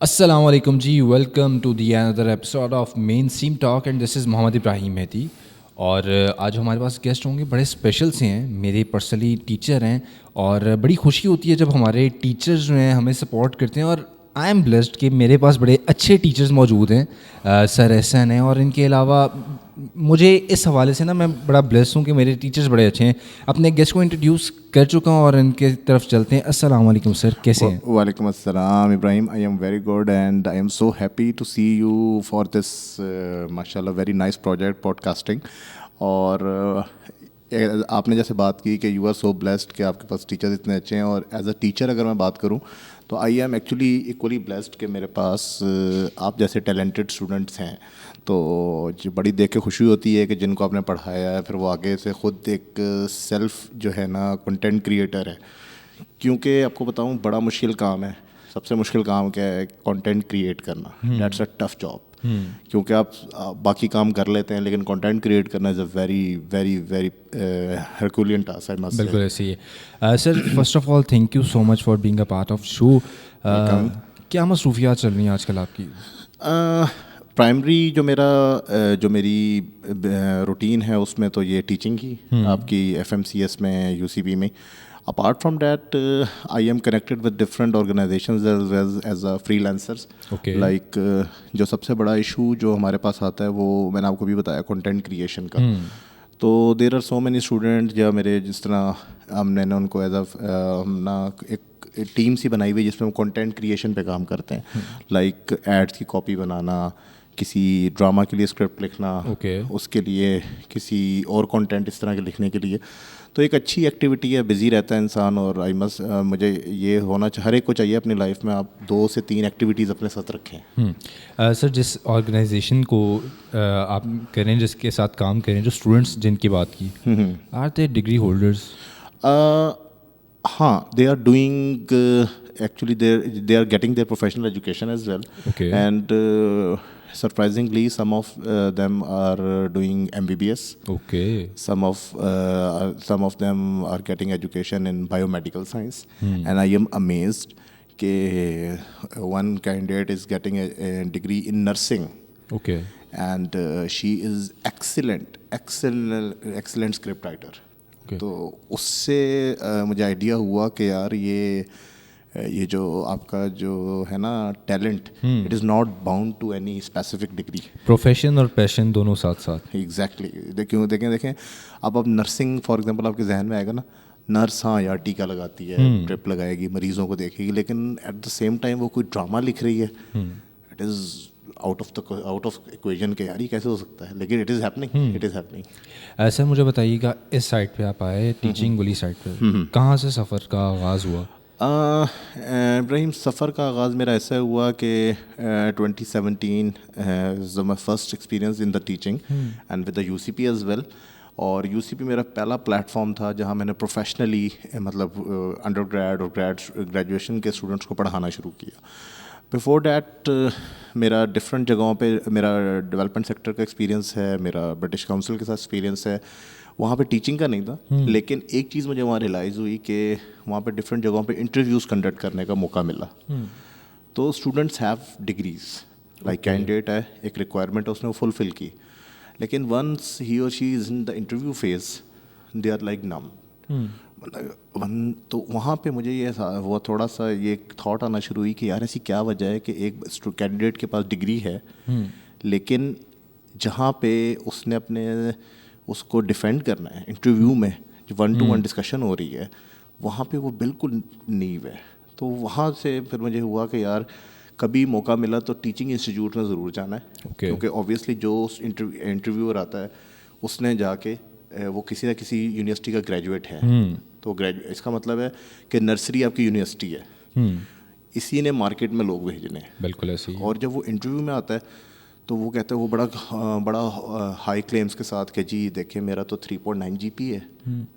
السلام علیکم جی، welcome to the another episode of main same talk and this is Muhammad Ibrahim Mehdi. اور آج ہمارے پاس گیسٹ ہوں گے بڑے اسپیشل سے ہیں، میرے پرسنلی ٹیچر ہیں، اور بڑی خوشی ہوتی ہے جب ہمارے ٹیچرز جو ہیں ہمیں سپورٹ کرتے ہیں. اور آئی ایم بلیسڈ کہ میرے پاس بڑے اچھے ٹیچرز موجود ہیں. سر احسن ہیں، اور ان کے علاوہ مجھے اس حوالے سے نا میں بڑا بلیس ہوں کہ میرے ٹیچرز بڑے اچھے ہیں. اپنے گیسٹ کو انٹروڈیوس کر چکا ہوں اور ان کے طرف چلتے ہیں. السلام علیکم سر، کیسے ہیں؟ وعلیکم السلام Ibrahim. I am very good and I am so happy to see you for this ماشاء اللہ very nice project podcasting. اور آپ نے جیسے بات کی کہ یو آر سو بلیسڈ کہ آپ کے پاس ٹیچرز اتنے اچھے ہیں، اور ایز اے ٹیچر اگر میں بات کروں تو I am actually equally blessed کہ میرے پاس آپ جیسے ٹیلنٹڈ اسٹوڈنٹس ہیں. تو جو بڑی دیکھ کے خوشی ہوتی ہے کہ جن کو آپ نے پڑھایا ہے پھر وہ آگے سے خود ایک سیلف جو ہے نا کنٹینٹ کریٹر ہے. کیونکہ آپ کو بتاؤں بڑا مشکل کام ہے. سب سے مشکل کام کیا ہے؟ کانٹینٹ کریٹ کرنا. That's a tough job. کیونکہ آپ باقی کام کر لیتے ہیں لیکن کانٹینٹ کریٹ کرنا is a very very very herculean task. بالکل ایسے ہی ہے sir. First of all thank you so much for being a part of show. کیا مصروفیات چل رہی ہیں آج کل آپ کی؟ پرائمری جو میری روٹین ہے اس میں تو یہ ٹیچنگ کی آپ کی ایف ایم سی ایس میں، یو سی بی میں. Apart from that I am connected with different organizations as a فری لینسرس. لائک جو سب سے بڑا ایشو جو ہمارے پاس آتا ہے وہ میں نے آپ کو بھی بتایا کنٹینٹ کریشن کا. تو there are so many student یا میرے جس طرح ہم نے ان کو ایز اے ایک ٹیم سی بنائی ہوئی جس میں ہم کنٹینٹ کریشن پہ کام کرتے ہیں. لائک ایڈس کی کاپی بنانا، کسی ڈرامہ کے لیے اسکرپٹ لکھنا، اس کے لیے کسی اور کنٹینٹ اس طرح کے لکھنے کے لیے. تو ایک اچھی ایکٹیویٹی ہے، بزی رہتا ہے انسان. اور مجھے یہ ہونا ہر ایک کو چاہیے اپنی لائف میں آپ 2 سے 3 ایکٹیویٹیز اپنے ساتھ رکھیں. سر جس آرگنائزیشن کو آپ کریں، جس کے ساتھ کام کریں، جو اسٹوڈنٹس جن کی بات کی، آر دے ڈگری ہولڈرز؟ ہاں، they are doing actually they are getting their professional education as well. And surprisingly some of them are doing MBBS. Some of them are getting education in biomedical science. And I am amazed ke one candidate is getting a degree in nursing. And she is excellent script writer. تو اس سے مجھے idea ہوا کہ یار یہ جو آپ کا جو ہے نا talent, it is not bound to any specific degree. Profession اور پیشن دونوں ساتھ ساتھ. ایگزیکٹلی. دیکھیں اب نرسنگ فار ایگزامپل آپ کے ذہن میں آئے گا نا، نرس ہاں یار ٹیکا لگاتی ہے، ڈرپ لگائے گی، مریضوں کو دیکھے گی، لیکن ایٹ دا سیم ٹائم وہ کوئی ڈرامہ لکھ رہی ہے. It is out of equation کہ یار یہ کیسے ہو سکتا ہے، لیکن اٹ از ہیپننگ. سر مجھے بتائیے گا، اس سائڈ پہ آپ آئے ٹیچنگ والی سائڈ پہ، کہاں سے سفر کا آغاز ہوا؟ ابراہیم، سفر کا آغاز میرا ایسا ہوا کہ 2017 my first experience in the teaching and with the U C P as well. اور یو سی پی میرا پہلا پلیٹ فارم تھا جہاں میں نے پروفیشنلی مطلب انڈر گریڈ اور گریجویشن کے اسٹوڈنٹس کو پڑھانا شروع کیا. بفور دیٹ میرا ڈفرینٹ جگہوں پہ میرا ڈیولپمنٹ سیکٹر کا ایکسپیرینس ہے، میرا برٹش کاؤنسل کے ساتھ ایکسپیرینس ہے. وہاں پہ ٹیچنگ کا نہیں تھا، لیکن ایک چیز مجھے وہاں ریئلائز ہوئی کہ وہاں پہ ڈفرینٹ جگہوں پہ انٹرویوز کنڈکٹ کرنے کا موقع ملا. تو students have degrees, like candidate ہے، ایک ریکوائرمنٹ ہے، اس نے وہ فلفل کی، لیکن ونس ہی اور she is in the interview phase they are like numb. تو وہاں پہ مجھے یہ وہ تھوڑا سا یہ تھاٹ آنا شروع ہوئی کہ یار ایسی کیا وجہ ہے کہ ایک کینڈیڈیٹ کے پاس ڈگری ہے لیکن جہاں پہ اس نے اپنے اس کو ڈیفینڈ کرنا ہے انٹرویو میں، جو 1-to-1 ڈسکشن ہو رہی ہے، وہاں پہ وہ بالکل نیو ہے. تو وہاں سے پھر مجھے ہوا کہ یار کبھی موقع ملا تو ٹیچنگ انسٹیٹیوٹ میں ضرور جانا ہے. کیونکہ اوبیسلی جو انٹرویور آتا ہے اس نے جا کے وہ کسی نہ کسی یونیورسٹی کا گریجویٹ ہے. تو اس کا مطلب ہے کہ نرسری آپ کی یونیورسٹی ہے، اسی نے مارکیٹ میں لوگ بھیجنے ہیں. بالکل ایسے ہی. اور جب وہ انٹرویو میں آتا ہے تو وہ کہتا ہے وہ بڑا ہائی کلیمس کے ساتھ کہ جی دیکھیں میرا تو 3.9 GPA ہے.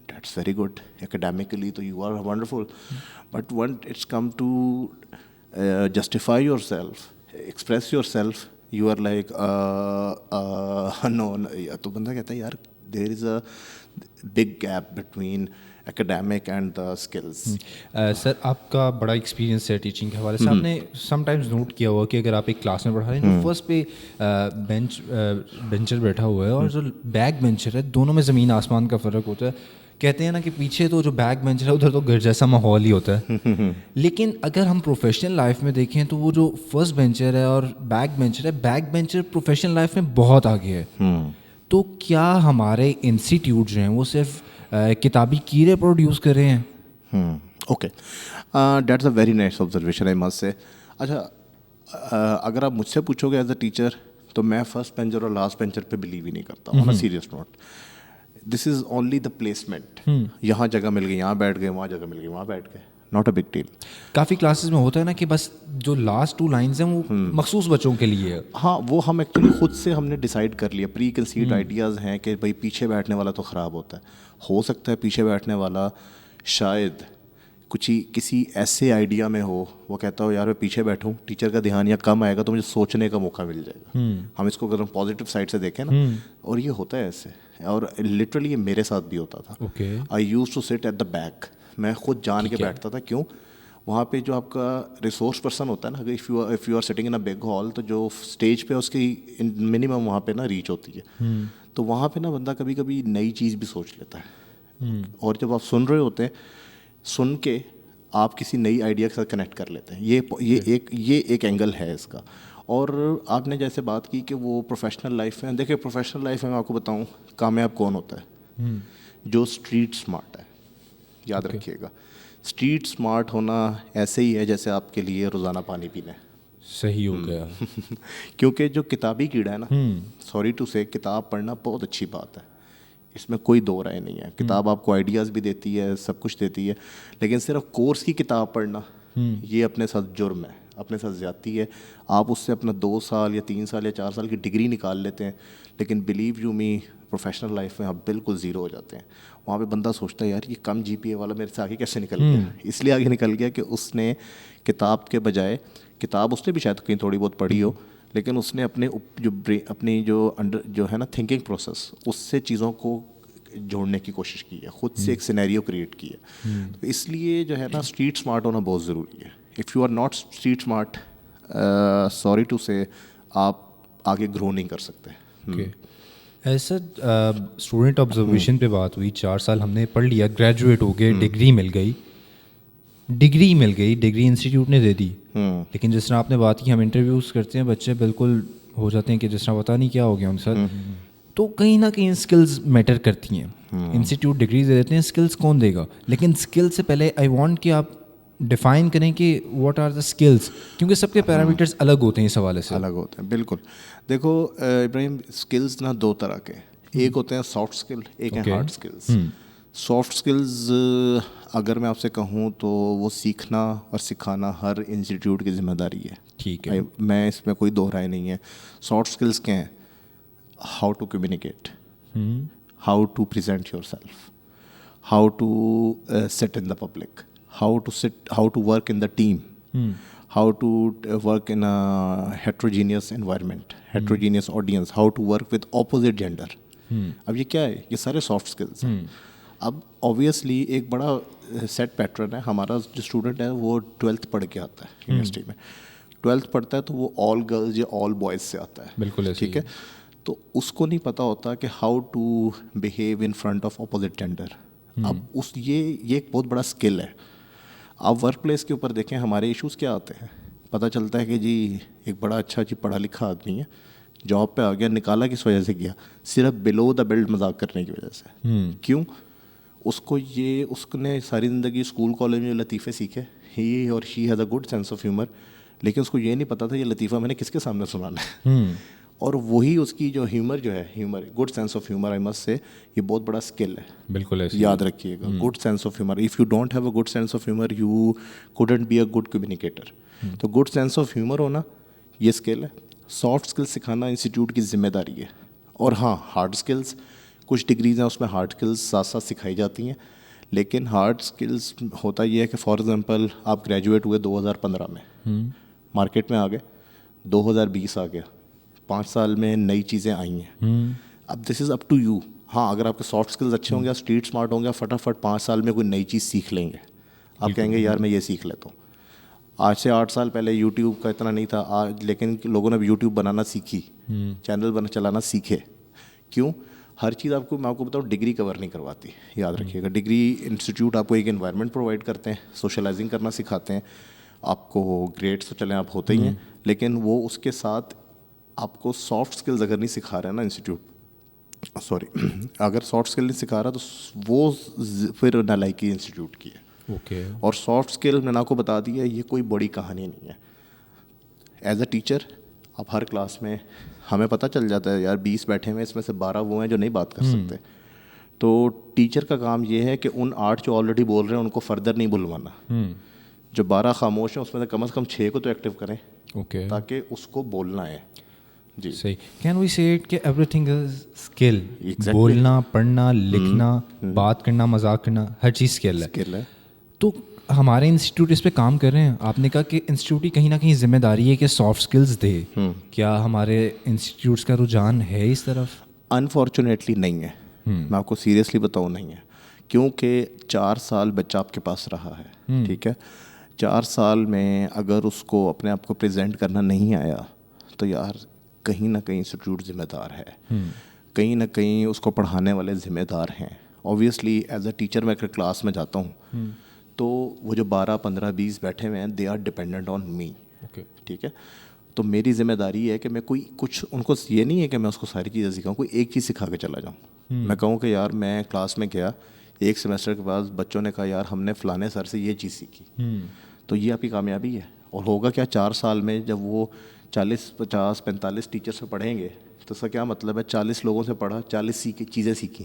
That's very good. اکیڈیمکلی تو you are wonderful, but when it's come to justify yourself, express yourself, you are like no. تو بندہ کہتا ہے یار there is a big gap between academic and the skills. Sir آپ کا بڑا experience ہے ٹیچنگ کے حوالے سے. آپ نے سم ٹائمز نوٹ کیا ہوا کہ اگر آپ ایک کلاس میں پڑھا رہے ہیں تو فرسٹ پہ بینچر بیٹھا ہوا ہے اور جو بیک بینچر ہے دونوں میں زمین آسمان کا فرق ہوتا ہے. کہتے ہیں نا کہ پیچھے تو جو بیک بینچر ہے ادھر تو گھر جیسا ماحول ہی ہوتا ہے. لیکن اگر ہم پروفیشنل لائف میں دیکھیں تو وہ جو فرسٹ بینچر ہے اور بیک بینچر ہے, بیک بینچر پروفیشنل لائف میں بہت آگے ہے. تو کیا ہمارے انسٹیٹیوٹ جو ہیں وہ صرف کتابی کیڑے پروڈیوس کر رہے ہیں؟ Okay, that's a very nice observation I must سے. اچھا اگر آپ مجھ سے پوچھو گے ایز اے ٹیچر تو میں فرسٹ بینچر اور لاسٹ بینچر پہ بلیو ہی نہیں کرتا ہوں. Serious note, this is only the placement. یہاں جگہ مل گئی یہاں بیٹھ گئے, وہاں جگہ مل گئی وہاں بیٹھ گئے, ناٹ اے بگ ڈیل. کافی کلاسز میں ہوتا ہے نا کہ بس جو لاسٹ 2 لائنز ہیں وہ مخصوص بچوں کے لیے ہے. ہاں وہ ہم ایکچولی خود سے ہم نے ڈیسائیڈ کر لیا, پری کنسیڈ آئیڈیاز ہیں کہ بھائی پیچھے بیٹھنے والا تو خراب ہوتا ہے. ہو سکتا ہے پیچھے بیٹھنے والا شاید کسی ایسے آئیڈیا میں ہو, وہ کہتا ہو یار میں پیچھے بیٹھوں, ٹیچر کا دھیان یا کم آئے گا تو مجھے سوچنے کا موقع مل جائے گا. ہم اس کو اگر ہم پازیٹیو سائڈ سے دیکھیں نا, اور یہ ہوتا ہے ایسے, اور لٹرلی یہ میرے ساتھ بھی ہوتا تھا. I use to sit at the back, میں خود جان کے بیٹھتا تھا. کیوں؟ وہاں پہ جو آپ کا ریسورس پرسن ہوتا ہے نا, اگر if you are sitting in a big hall تو جو اسٹیج پہ اس کی منیمم وہاں پہ نا ریچ ہوتی ہے, تو وہاں پہ نا بندہ کبھی کبھی نئی چیز بھی سوچ لیتا ہے. اور جب آپ سن رہے ہوتے ہیں, سن کے آپ کسی نئی آئیڈیا کے ساتھ کنیکٹ کر لیتے ہیں. یہ ایک اینگل ہے اس کا. اور آپ نے جیسے بات کی کہ وہ پروفیشنل لائف میں, دیکھیں پروفیشنل لائف میں میں آپ کو بتاؤں کامیاب کون ہوتا ہے؟ جو اسٹریٹ اسمارٹ ہے. یاد رکھیے گا, اسٹریٹ اسمارٹ ہونا ایسے ہی ہے جیسے آپ کے لیے روزانہ پانی پینا ہے. صحیح ہو گیا. کیونکہ جو کتابی کیڑا ہے نا, سوری ٹو سے, کتاب پڑھنا بہت اچھی بات ہے, اس میں کوئی دو رائے نہیں ہے. کتاب آپ کو آئیڈیاز بھی دیتی ہے, سب کچھ دیتی ہے, لیکن صرف کورس کی کتاب پڑھنا یہ اپنے ساتھ جرم ہے, اپنے ساتھ زیادتی ہے. آپ اس سے اپنا 2 سال یا 3 سال یا 4 سال کی ڈگری نکال لیتے ہیں, لیکن believe you me professional life میں آپ بالکل زیرو ہو جاتے ہیں. وہاں پہ بندہ سوچتا ہے یار یہ کم جی پی اے والا میرے سے آگے کیسے نکل گیا. اس لیے آگے نکل گیا کہ اس نے کتاب کے بجائے, کتاب اس نے بھی شاید کہیں تھوڑی بہت پڑھی ہو, لیکن اس نے اپنی جو ہے نا تھنکنگ پروسیس, اس سے چیزوں کو جوڑنے کی کوشش کی ہے, خود سے ایک سینیریو کریٹ کی ہے. تو اس لیے جو ہے نا اسٹریٹ اسمارٹ ہونا بہت ضروری ہے. If you are not street smart, sorry to say, آپ آگے گرو نہیں کر سکتے. ایسا اسٹوڈنٹ آبزرویشن پہ بات ہوئی, 4 سال ہم نے پڑھ لیا, گریجویٹ ہو گئے, ڈگری مل گئی, ڈگری انسٹیٹیوٹ نے دے دی. لیکن جس طرح آپ نے بات کی, ہم انٹرویوز کرتے ہیں, بچے بالکل ہو جاتے ہیں کہ جس طرح پتہ نہیں کیا ہو گیا ان ساتھ. تو کہیں نہ کہیں اسکلز میٹر کرتی ہیں. انسٹیٹیوٹ ڈگریز دے دیتے ہیں, اسکلز کون دے گا؟ لیکن اسکل سے پہلے آئی وانٹ کہ آپ ڈیفائن کریں کہ واٹ آر دا اسکلز, کیونکہ سب کے پیرامیٹرز الگ ہوتے ہیں اس حوالے سے. الگ ہوتے ہیں بالکل. دیکھو ابراہیم, اسکلز نا 2 طرح کے, ایک ہوتے ہیں سافٹ اسکل, ایک ہیں ہارڈ اسکلز. سافٹ اسکلز اگر میں آپ سے کہوں تو وہ سیکھنا اور سکھانا ہر انسٹیٹیوٹ کی ذمہ داری ہے. ٹھیک ہے, میں اس میں کوئی دو رائے نہیں ہے. سافٹ اسکلز کیا ہیں؟ How to communicate, how to present yourself, how to sit in the public, how to work in the team, how to work in a heterogeneous environment, heterogeneous audience, how to work with opposite gender. اب یہ کیا ہے؟ یہ سارے soft skills ہیں. اب obviously ایک بڑا سیٹ پیٹرن ہے. ہمارا جو اسٹوڈنٹ ہے وہ 12th پڑھ کے آتا ہے یونیورسٹی میں, 12th پڑھتا ہے تو وہ آل گرلز یا آل بوائز سے آتا ہے. بالکل ٹھیک ہے. تو اس کو نہیں پتہ ہوتا کہ how to behave in front of opposite gender. اب یہ ایک بہت بڑا اسکل ہے. آپ ورک پلیس کے اوپر دیکھیں ہمارے ایشوز کیا آتے ہیں. پتہ چلتا ہے کہ جی ایک بڑا اچھا جی پڑھا لکھا آدمی ہے, جاب پہ آ گیا, نکالا کس وجہ سے گیا؟ صرف بلو دا بیلٹ مذاق کرنے کی وجہ سے. کیوں؟ اس نے ساری زندگی اسکول کالج میں لطیفے سیکھے, ہی اور she has a good sense of humour, لیکن اس کو یہ نہیں پتا تھا یہ لطیفہ میں نے کس کے سامنے سنانا ہے. اور وہی اس کی جو humour good sense of humour, I must say, یہ بہت بڑا اسکل ہے. بالکل یاد رکھیے گا, good sense of humour. If you don't have a good sense of humour you couldn't be a good communicator. تو گڈ سینس آف ہیومر ہونا یہ اسکل ہے. سافٹ اسکل سکھانا انسٹیٹیوٹ کی ذمہ داری ہے. اور ہاں ہارڈ اسکلس, کچھ ڈگریز ہیں اس میں ہارڈ اسکلس ساتھ ساتھ سکھائی جاتی ہیں, لیکن ہارڈ اسکلس ہوتا یہ ہے کہ فار ایگزامپل آپ گریجویٹ ہوئے 2015 میں, مارکیٹ میں آ گئے, 2020 آ گیا, 5 سال میں نئی چیزیں آئی ہیں. اب دس از اپ ٹو یو. ہاں اگر آپ کے سافٹ اسکلز اچھے ہوں گے, اسٹریٹ اسمارٹ ہوں گے, فٹافٹ 5 سال میں کوئی نئی چیز سیکھ لیں گے. آپ کہیں گے یار میں یہ سیکھ لیتا ہوں. آج سے 8 سال پہلے یوٹیوب کا اتنا نہیں تھا لیکن لوگوں نے یوٹیوب بنانا سیکھی, چینل چلانا سیکھے. کیوں؟ ہر چیز آپ کو, میں آپ کو بتاؤں, ڈگری کور نہیں کرواتی, یاد رکھیے گا. ڈگری انسٹیٹیوٹ آپ کو ایک انوائرمنٹ پرووائڈ کرتے ہیں, سوشلائزنگ کرنا سکھاتے ہیں, آپ کو گریڈس تو چلیں آپ ہوتے ہی ہیں, لیکن وہ اس کے ساتھ آپ کو سافٹ اسکلز اگر نہیں سکھا رہے ہیں نا انسٹیٹیوٹ, سوری, اگر سافٹ اسکل نہیں سکھا رہا تو وہ پھر نالائکی انسٹیٹیوٹ کی ہے. اوکے. اور سافٹ اسکل میں نے آپ کو بتا دیا یہ کوئی بڑی کہانی نہیں ہے. ایز اے ٹیچر آپ ہر کلاس میں, ہمیں پتہ چل جاتا ہے یار 20 بیٹھے ہوئے, اس میں سے 12 وہ ہیں جو نہیں بات کر سکتے. تو ٹیچر کا کام یہ ہے کہ ان 8 جو آلریڈی بول رہے ہیں ان کو فردر نہیں بلوانا. جو 12 خاموش ہیں اس میں سے کم 6 کو تو ایکٹیو کریں, اوکے, تاکہ اس کو بولنا ہے. جی صحیح. کین وی سے اٹ کہ ایوری تھنگ از اسکل. بولنا, پڑھنا, لکھنا, بات کرنا, مذاق کرنا, ہر چیز اسکل ہے. اسکل ہے. تو ہمارے انسٹیٹیوٹ اس پہ کام کر رہے ہیں. آپ نے کہا کہ انسٹیٹیوٹ کی کہیں نہ کہیں ذمہ داری ہے کہ سافٹ اسکلز دے. کیا ہمارے انسٹیٹیوٹس کا رجحان ہے اس طرف؟ انفارچونیٹلی نہیں ہے. میں آپ کو سیریسلی بتاؤں نہیں ہے, کیونکہ 4 سال بچہ آپ کے پاس رہا ہے, ٹھیک ہے. 4 سال میں اگر اس کو اپنے آپ کو پریزنٹ کرنا نہیں آیا تو یار کہیں نہ کہیں انسٹیٹیوٹ ذمہ دار ہے, کہیں نہ کہیں اس کو پڑھانے والے ذمہ دار ہیں. اوبویسلی ایز اے ٹیچر میں اگر کلاس میں جاتا ہوں تو وہ جو 12, 15, 20 بیٹھے ہوئے ہیں دے آر ڈپینڈنٹ آن می. ٹھیک ہے. تو میری ذمہ داری ہے کہ میں کوئی کچھ ان کو, یہ نہیں ہے کہ میں اس کو ساری چیزیں سکھاؤں, کوئی ایک چیز سکھا کے چلا جاؤں. میں کہوں کہ یار میں کلاس میں گیا, ایک سیمسٹر کے بعد بچوں نے کہا یار ہم نے فلانے سر سے یہ چیز سیکھی, تو یہ آپ کی کامیابی ہے. اور ہوگا کیا 4 سال میں جب وہ 40, 50, 45 ٹیچر سے پڑھیں گے تو اس کا کیا مطلب ہے, 40 لوگوں سے پڑھا, 40 چیزیں سیکھی.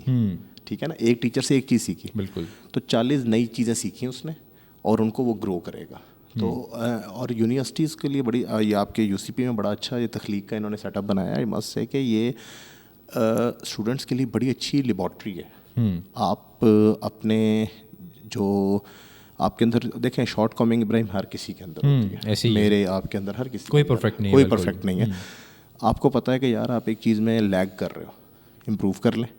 ٹھیک ہے نا, ایک ٹیچر سے ایک چیز سیکھی, بالکل, تو 40 نئی چیزیں سیکھی اس نے, اور ان کو وہ گرو کرے گا. تو اور یونیورسٹیز کے لیے بڑی, یہ آپ کے UCP میں بڑا اچھا یہ تخلیق کا انہوں نے سیٹ اپ بنایا ہے. مست ہے کہ یہ اسٹوڈنٹس کے لیے بڑی اچھی لیبارٹری ہے. آپ اپنے جو آپ کے اندر دیکھیں, شارٹ کمنگ ابراہیم ہر کسی کے اندر ہوتی ہے, میرے آپ کے اندر ہر کسی, کوئی پرفیکٹ نہیں, کوئی پرفیکٹ نہیں ہے. آپ کو پتہ ہے کہ یار آپ ایک چیز میں لیگ کر رہے ہو, امپروو کر لیں,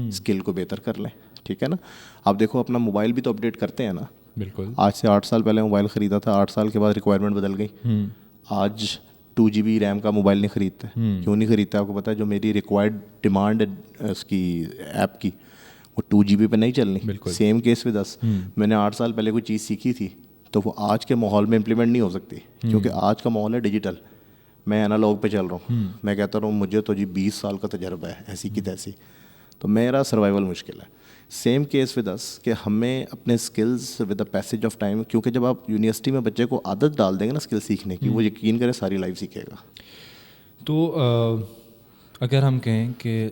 اسکل کو بہتر کر لیں. ٹھیک ہے نا. آپ دیکھو اپنا موبائل بھی تو اپڈیٹ کرتے ہیں نا. بالکل. آج سے 8 سال پہلے موبائل خریدا تھا, 8 سال کے بعد ریکوائرمنٹ بدل گئی. آج 2 GB ریم کا موبائل نہیں خریدتے. کیوں نہیں خریدتے؟ آپ کو پتہ ہے جو میری ریکوائرڈ ڈیمانڈ اس کی ایپ کی وہ 2 GB پہ نہیں چلنی. Same case with us. میں نے 8 سال پہلے کوئی چیز سیکھی تھی تو وہ آج کے ماحول میں امپلیمنٹ نہیں ہو سکتی, کیونکہ آج کا ماحول ہے ڈیجیٹل. میں انالوگ پہ چل رہا ہوں. میں کہتا رہا ہوں مجھے تو 20 سال کا تجربہ ہے ایسی کی تیسی, تو میرا سروائیول مشکل ہے. سیم کیس ود اس کہ ہمیں اپنے skills with the passage of time, کیونکہ جب آپ یونیورسٹی میں بچے کو عادت ڈال دیں گے نا اسکل سیکھنے کی, وہ یقین کرے ساری لائف سیکھے گا. تو اگر ہم کہیں کہ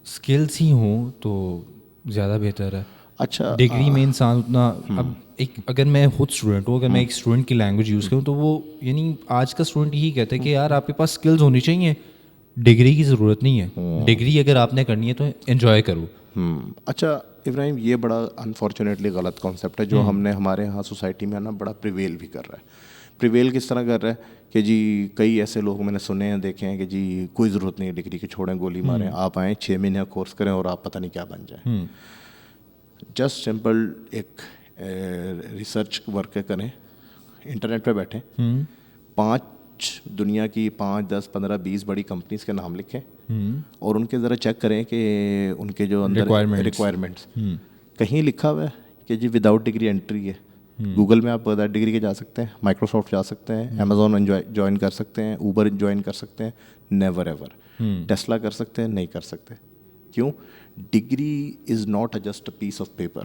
اسکلس ہی ہوں تو زیادہ بہتر ہے. اچھا, ڈگری میں انسان اتنا, اب ایک اگر میں خود اسٹوڈنٹ ہوں, اگر میں ایک اسٹوڈنٹ کی لینگویج یوز کروں تو وہ, یعنی آج کا اسٹوڈنٹ یہی کہتا ہے کہ یار آپ کے پاس اسکلز ہونی چاہیے, ڈگری کی ضرورت نہیں ہے. ڈگری اگر آپ نے کرنی ہے تو انجوائے کرو. اچھا ابراہیم, یہ بڑا انفارچونیٹلی غلط کانسیپٹ ہے جو ہم نے ہمارے یہاں سوسائٹی میں نا بڑا پریویل بھی کر رہا ہے. پریویل کس طرح کر رہا ہے کہ جی کئی ایسے لوگ میں نے سنے ہیں, دیکھے ہیں کہ جی کوئی ضرورت نہیں ہے ڈگری کی, چھوڑیں گولی ماریں, آپ آئیں 6 مہینے کا کورس کریں اور آپ پتہ نہیں کیا بن جائیں. جسٹ سمپل ایک ریسرچ ورک کریں, انٹرنیٹ پہ بیٹھیں, 5 دنیا کی 5, 10, 15, 20 بڑی کمپنیز کے نام لکھیں اور ان کے ذرا چیک کریں کہ ان کے جو اندر ریکوائرمنٹس کہیں لکھا ہوا ہے کہ جی وداؤٹ ڈگری انٹری ہے. گوگل میں آپ وداؤٹ ڈگری کے جا سکتے ہیں, مائکروسافٹ جا سکتے ہیں, امیزون جوائن کر سکتے ہیں, اوبر جوائن کر سکتے ہیں, نیور ایور. ٹیسلا کر سکتے ہیں, نہیں کر سکتے. کیوں؟ Degree is not just a piece of paper.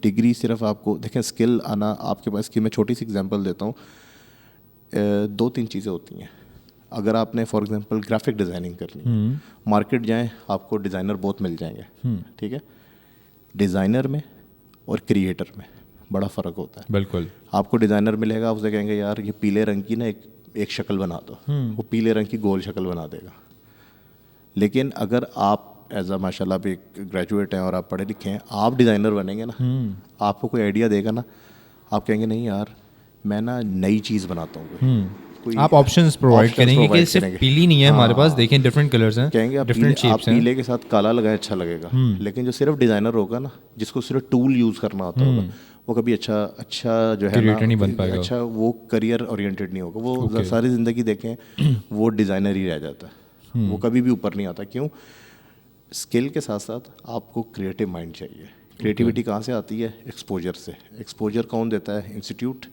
Degree صرف آپ کو دیکھیں اسکل آنا آپ کے پاس کی, میں چھوٹی سی ایگزامپل دیتا ہوں. 2-3 چیزیں ہوتی ہیں. اگر آپ نے فار ایگزامپل گرافک ڈیزائننگ کرنی ہے, مارکیٹ جائیں آپ کو ڈیزائنر بہت مل جائیں گے. ٹھیک ہے. ڈیزائنر میں اور کریٹر میں بڑا فرق ہوتا ہے. بالکل. آپ کو ڈیزائنر ملے گا, اسے کہیں گے یار یہ پیلے رنگ کی نا ایک شکل بنا دو, وہ پیلے رنگ کی گول شکل بنا دے گا. لیکن اگر آپ ایز اے ماشاء اللہ آپ ایک گریجویٹ ہیں اور آپ پڑھے لکھے ہیں, آپ ڈیزائنر بنیں گے نا, آپ کو کوئی آئیڈیا دے گا نا, آپ کہیں گے نہیں یار میں نا نئی چیز بناتا ہوں. کوئی آپ آپشنز پرووائڈ کریں گے کہ صرف پیلی نہیں ہے ہمارے پاس, دیکھیں ڈفرینٹ کلرز ہیں, کہیں گے آپ ڈفرینٹ شیپس ہیں. پیلے کے ساتھ کالا لگائیں اچھا لگے گا, لیکن جو صرف ڈیزائنر ہوگا نا, جس کو صرف ٹول یوز کرنا ہوتا ہوگا, وہ کبھی اچھا جو ہے نا اچھا وہ کریئر اورینٹیڈ نہیں ہوگا. وہ ساری زندگی دیکھیں وہ ڈیزائنر ہی رہ جاتا ہے, وہ کبھی بھی اوپر نہیں آتا. کیوں؟ اسکل کے ساتھ ساتھ آپ کو کریٹو مائنڈ چاہیے. کریٹیوٹی کہاں سے آتی ہے؟ ایکسپوجر سے. ایکسپوجر کون دیتا ہے؟ Institute,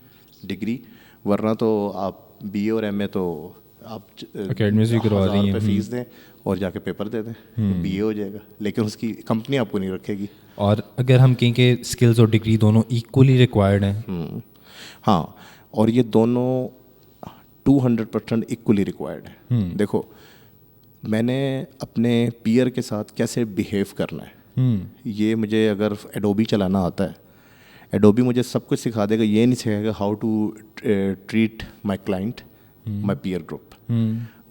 degree. ورنہ تو آپ بی اے اور ایم اے تو آپ اکیڈمیز بھی کروا رہی ہیں, روپے فیس دیں اور جا کے پیپر دے دیں, بی اے ہو جائے گا, لیکن اس کی کمپنی آپ کو نہیں رکھے گی. اور اگر ہم کہیں کہ اسکلز اور ڈگری دونوں ایکولی ریکوائرڈ ہیں, ہاں, اور یہ دونوں 200% ایکولی ریکوائرڈ ہیں. دیکھو میں نے اپنے پیئر کے ساتھ کیسے بیہیو کرنا ہے, یہ مجھے اگر ایڈوبی چلانا آتا ہے, ایڈوبی مجھے سب کچھ سکھا دے گا, یہ نہیں سکھائے گا how to treat my client, my peer group.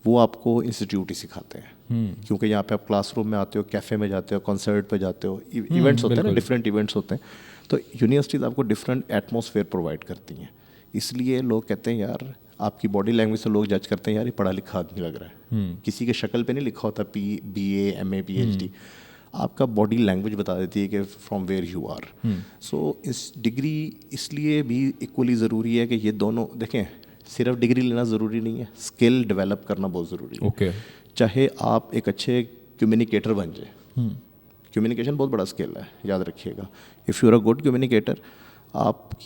وہ آپ کو انسٹیٹیوٹ ہی سکھاتے ہیں, کیونکہ یہاں پہ آپ کلاس روم میں آتے ہو, کیفے میں جاتے ہو, کنسرٹ پہ جاتے ہو, ایونٹس ہوتے ہیں نا, ڈفرینٹ ایونٹس ہوتے ہیں. تو یونیورسٹیز آپ کو ڈفرینٹ ایٹماسفیئر پرووائڈ کرتی ہیں. اس لیے لوگ کہتے ہیں یار آپ کی باڈی لینگویج سے لوگ جج کرتے ہیں یار یہ پڑھا لکھا آدمی لگ رہا ہے. کسی کے شکل پہ نہیں لکھا ہوتا B A M A P H D, آپ کا باڈی لینگویج بتا دیتی ہے کہ from where you are. So اس ڈگری اس لیے بھی ایکولی ضروری ہے کہ یہ دونوں دیکھیں, صرف ڈگری لینا ضروری نہیں ہے, اسکل ڈیولپ کرنا بہت ضروری ہے. چاہے آپ ایک اچھے کمیونیکیٹر بن جائیں, کمیونیکیشن بہت بڑا اسکل ہے, یاد رکھیے گا. If you are a good communicator, آپ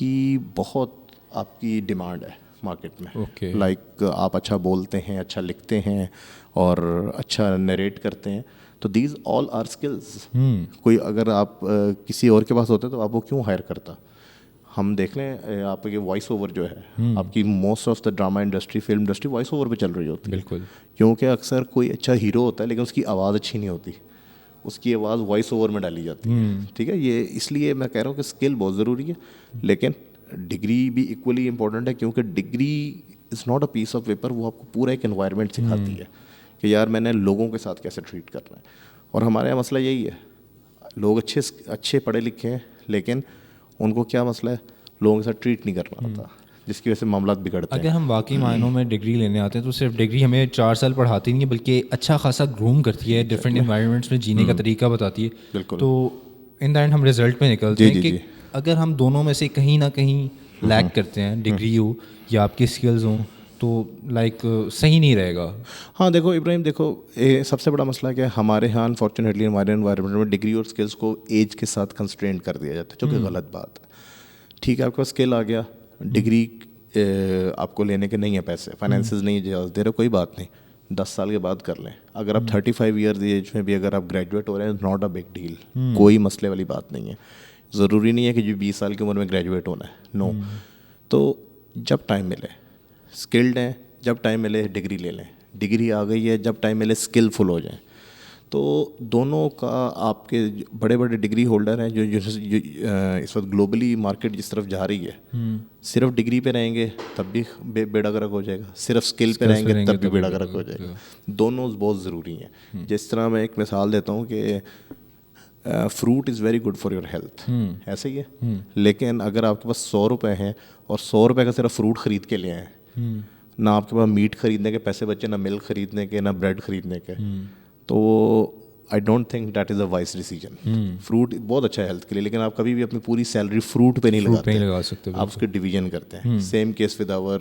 کی ڈیمانڈ ہے مارکیٹ میں. لائک آپ اچھا بولتے ہیں, اچھا لکھتے ہیں اور اچھا نریٹ کرتے ہیں, تو دیز آل آر اسکلز. کوئی اگر آپ کسی اور کے پاس ہوتے تو آپ وہ کیوں ہائر کرتا؟ ہم دیکھ لیں آپ کے وائس اوور جو ہے, آپ کی most of the drama industry, film industry voice over پہ چل رہی ہوتی ہے. بالکل, کیونکہ اکثر کوئی اچھا ہیرو ہوتا ہے لیکن اس کی آواز اچھی نہیں ہوتی, اس کی آواز وائس اوور میں ڈالی جاتی ہے. ٹھیک ہے, یہ اس لیے میں کہہ رہا ہوں کہ اسکل بہت ضروری ہے, لیکن ڈگری بھی ایکولی امپورٹنٹ ہے. کیونکہ degree is not a piece of paper, وہ آپ کو پورا ایک انوائرمنٹ سکھاتی ہے کہ یار میں نے لوگوں کے ساتھ کیسے ٹریٹ کرنا ہے. اور ہمارے یہاں مسئلہ یہی ہے, لوگ اچھے پڑھے لکھے ہیں لیکن ان کو کیا مسئلہ ہے, لوگوں کے ساتھ ٹریٹ نہیں کرنا آتا, جس کی وجہ سے معاملات بگڑتے ہیں. اگر ہم واقعی معنوں میں ڈگری لینے آتے ہیں تو صرف ڈگری ہمیں 4 سال پڑھاتی نہیں ہے, بلکہ اچھا خاصا گروم کرتی ہے, ڈفرینٹ انوائرمنٹس میں جینے کا طریقہ بتاتی ہے. بالکل. تو ان دا اینڈ ہم رزلٹ پہ نکلتے ہیں کہ اگر ہم دونوں میں سے کہیں نہ کہیں لیک کرتے ہیں, ڈگری ہو یا آپ کی اسکلز ہوں, تو لائک صحیح نہیں رہے گا. ہاں دیکھو ابراہیم, دیکھو سب سے بڑا مسئلہ کیا ہے ہمارے یہاں, انفارچونیٹلی ہمارے انوائرمنٹ میں ڈگری اور اسکلس کو ایج کے ساتھ کنسٹرینٹ کر دیا جاتا ہے, جو کہ غلط بات ہے. ٹھیک ہے, آپ کا اسکل آ گیا, ڈگری آپ کو لینے کے نہیں ہیں پیسے, فائنینسز نہیں اجازت دے رہے, کوئی بات نہیں, 10 سال کے بعد کر لیں. اگر آپ 35 ایئرز ایج میں بھی اگر آپ گریجویٹ ہو رہے ہیں, ناٹ اے بگ ڈیل, کوئی مسئلے والی بات نہیں ہے. ضروری نہیں ہے کہ جو 20 سال کی عمر میں گریجویٹ ہونا ہے, نو. تو جب ٹائم ملے, اسکلڈ ہیں جب ٹائم ملے ڈگری لے لیں, ڈگری آ گئی ہے جب ٹائم ملے اسکلفل ہو جائیں. تو دونوں کا آپ کے بڑے بڑے ڈگری ہولڈر ہیں جو اس وقت گلوبلی مارکیٹ جس طرف جا رہی ہے, صرف ڈگری پہ رہیں گے تب بھی بیڑا گرک ہو جائے گا, صرف اسکل پہ رہیں گے تب بھی بیڑا گرک ہو جائے گا. دونوں بہت ضروری ہیں. جس طرح میں ایک مثال دیتا ہوں کہ fruit is very good for your health, ایسے ہی ہے. لیکن اگر آپ کے پاس 100 روپے ہیں اور 100 روپے کا صرف فروٹ خرید کے لے آئے, نہ آپ کے پاس میٹ خریدنے کے پیسے بچے, نہ ملک خریدنے کے, نہ بریڈ خریدنے کے, تو I don't think that is a wise decision. Fruit بہت اچھا ہے ہیلتھ کے لیے, لیکن آپ کبھی بھی اپنی پوری سیلری فروٹ پہ نہیں لگا سکتے, آپ اس کے ڈویژن کرتے ہیں. Same case with our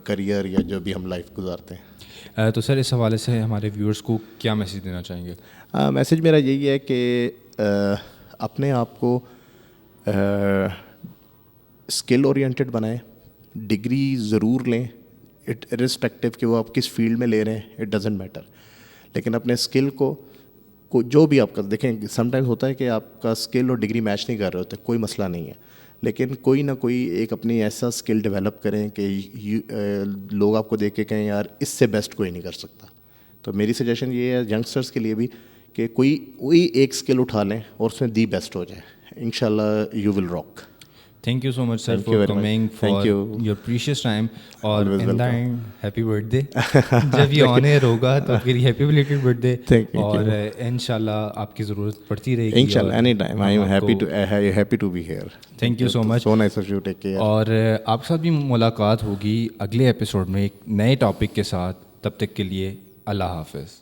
career یا جو بھی ہم لائف گزارتے ہیں. تو سر اس حوالے سے ہمارے ویورس کو کیا میسیج دینا چاہیں گے؟ میسیج میرا یہی ہے کہ اپنے آپ کو اسکل اورینٹیڈ بنائیں, ڈگری ضرور لیں, ارسپیکٹیو کہ وہ آپ کس فیلڈ میں لے رہے ہیں, اٹ ڈزنٹ میٹر. لیکن اپنے اسکل کو جو بھی آپ کا دیکھیں, سم ٹائمز ہوتا ہے کہ آپ کا اسکل اور ڈگری میچ نہیں کر رہے ہوتے, کوئی مسئلہ نہیں ہے, لیکن کوئی نہ کوئی ایک اپنی ایسا اسکل ڈیولپ کریں کہ لوگ آپ کو دیکھ کے کہیں یار اس سے بیسٹ کوئی نہیں کر سکتا. تو میری سجیشن یہ ہے ینگسٹرس کے لیے بھی کہ کوئی ایک اسکل اٹھا لیں اور اس میں دی بیسٹ ہو جائے, انشاءاللہ you will rock. Thank you so much, sir, Thank for you very much. coming, for Thank you. your precious time. اور Always in the welcome. end, happy birthday. جب یہ آن ایئر ہوگا تو آپ کے لیے happy belated birth day. Thank you. اور انشاءاللہ آپ کی ضرورت پڑتی رہے گی. Inshallah, anytime. I am happy to be here. Thank you so much. So nice of you. Take care. اور آپ کے ساتھ بھی ملاقات ہوگی اگلے ایپیسوڈ میں ایک نئے ٹاپک کے ساتھ. تب تک کے لیے اللہ حافظ.